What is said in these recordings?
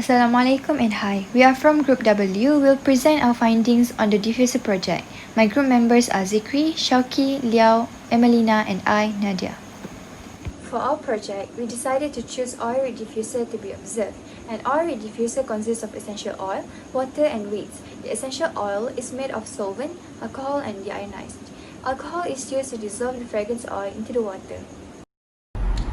Assalamualaikum and hi. We are from Group W. We'll present our findings on the Diffuser project. My group members are Zikri, Shauqi, Leow, Amelina and I, Nadia. For our project, we decided to choose oil reed diffuser to be observed. An oil reed diffuser consists of essential oil, water and reeds. The essential oil is made of solvent, alcohol and deionized. Alcohol is used to dissolve the fragrance oil into the water.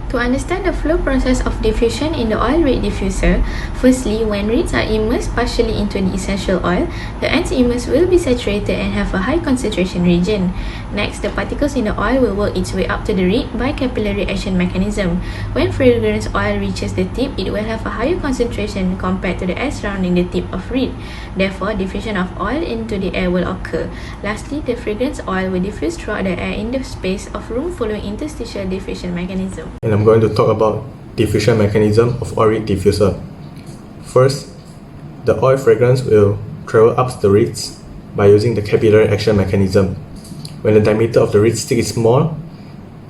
To understand the flow process of diffusion in the oil reed diffuser, firstly, when reeds are immersed partially into the essential oil, the ends immersed will be saturated and have a high concentration region. Next, the particles in the oil will work its way up to the reed by capillary action mechanism. When fragrance oil reaches the tip, it will have a higher concentration compared to the air surrounding the tip of reed. Therefore, diffusion of oil into the air will occur. Lastly, the fragrance oil will diffuse throughout the air in the space of room following interstitial diffusion mechanism. I'm going to talk about diffusion mechanism of oil reed diffuser. First, the oil fragrance will travel up the reeds by using the capillary action mechanism. When the diameter of the reed stick is small,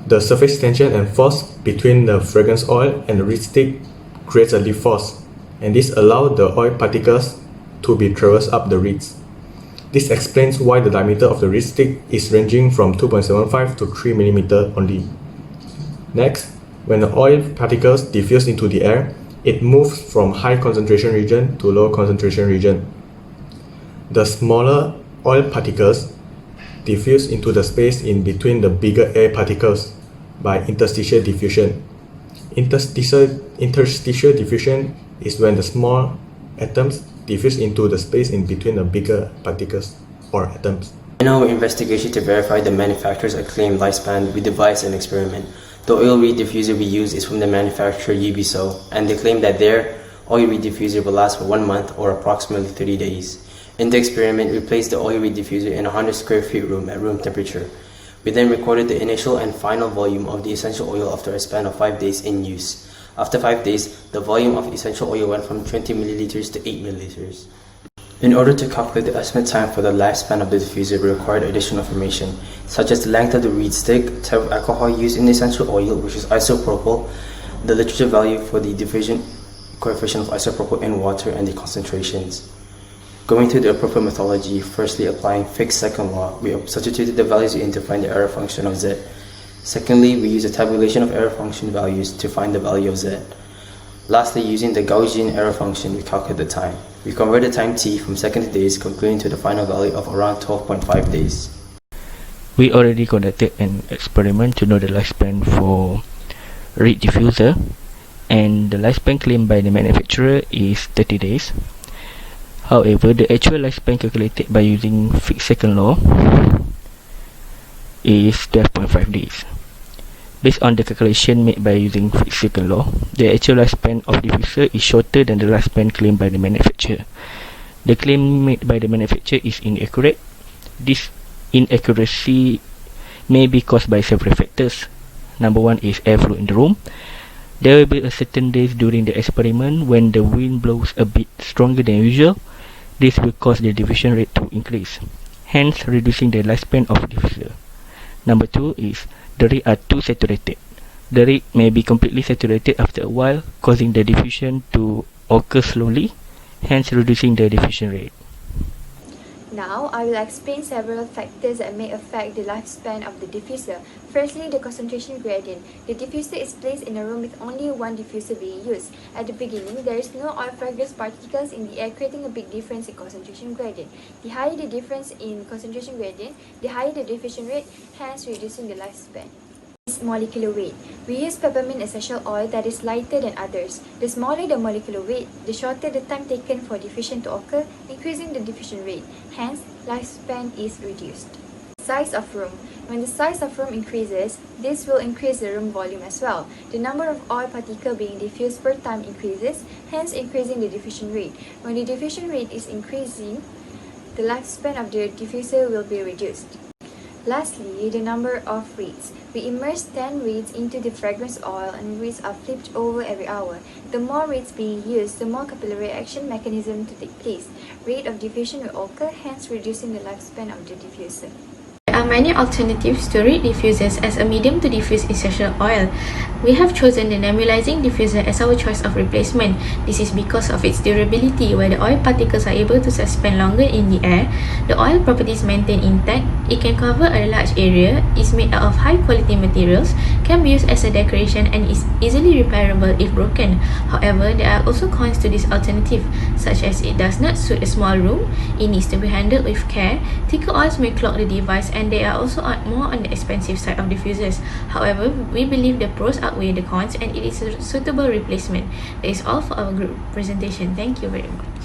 the surface tension and force between the fragrance oil and the reed stick creates a lift force, and this allows the oil particles to be traversed up the reeds. This explains why the diameter of the reed stick is ranging from 2.75 to 3 mm only. Next, when the oil particles diffuse into the air, it moves from high concentration region to low concentration region. The smaller oil particles diffuse into the space in between the bigger air particles by interstitial diffusion. Interstitial diffusion is when the small atoms diffuse into the space in between the bigger particles or atoms. In our investigation to verify the manufacturer's acclaimed lifespan, we devised an experiment. The oil reed diffuser we use is from the manufacturer UBSO, and they claim that their oil reed diffuser will last for 1 month or approximately 30 days. In the experiment, we placed the oil reed diffuser in a 100 square feet room at room temperature. We then recorded the initial and final volume of the essential oil after a span of 5 days in use. After 5 days, the volume of essential oil went from 20 milliliters to 8 milliliters. In order to calculate the estimate time for the lifespan of the diffuser, we required additional information, such as the length of the reed stick, type of alcohol used in the essential oil, which is isopropyl, the literature value for the diffusion coefficient of isopropyl in water, and the concentrations. Going through the appropriate methodology, firstly applying Fick's second law, we substituted the values in to find the error function of Z. Secondly, we used a tabulation of error function values to find the value of Z. Lastly, using the Gaussian error function, we calculate the time. We converted time t from seconds to days, concluding to the final value of around 12.5 days. We already conducted an experiment to know the lifespan for reed diffuser, and the lifespan claimed by the manufacturer is 30 days. However, the actual lifespan calculated by using Fick's second law is 12.5 days. Based on the calculation made by using Fick's second law, the actual lifespan of diffuser is shorter than the lifespan claimed by the manufacturer. The claim made by the manufacturer is inaccurate. This inaccuracy may be caused by several factors. Number one is airflow in the room. There will be a certain days during the experiment when the wind blows a bit stronger than usual. This will cause the diffusion rate to increase, hence reducing the lifespan of diffuser. Number two is the reeds are too saturated. The reed may be completely saturated after a while, causing the diffusion to occur slowly, hence reducing the diffusion rate. Now, I will explain several factors that may affect the lifespan of the diffuser. Firstly, the concentration gradient. The diffuser is placed in a room with only one diffuser being used. At the beginning, there is no oil fragrance particles in the air, creating a big difference in concentration gradient. The higher the difference in concentration gradient, the higher the diffusion rate, hence reducing the lifespan. Molecular weight. We use peppermint essential oil that is lighter than others. The smaller the molecular weight, the shorter the time taken for diffusion to occur, increasing the diffusion rate. Hence, lifespan is reduced. Size of room. When the size of room increases, this will increase the room volume as well. The number of oil particles being diffused per time increases, hence increasing the diffusion rate. When the diffusion rate is increasing, the lifespan of the diffuser will be reduced. Lastly, the number of reeds. We immerse 10 reeds into the fragrance oil and reeds are flipped over every hour. The more reeds being used, the more capillary action mechanism to take place. Rate of diffusion will occur, hence reducing the lifespan of the diffuser. There are many alternatives to reed diffusers as a medium to diffuse essential oil. We have chosen the nebulizing diffuser as our choice of replacement. This is because of its durability, where the oil particles are able to suspend longer in the air. The oil properties maintained intact. It can cover a large area, is made out of high quality materials, can be used as a decoration and is easily repairable if broken. However, there are also cons to this alternative, such as it does not suit a small room, it needs to be handled with care, thicker oils may clog the device, and they are also more on the expensive side of diffusers. However, we believe the pros outweigh the cons and it is a suitable replacement. That is all for our group presentation. Thank you very much.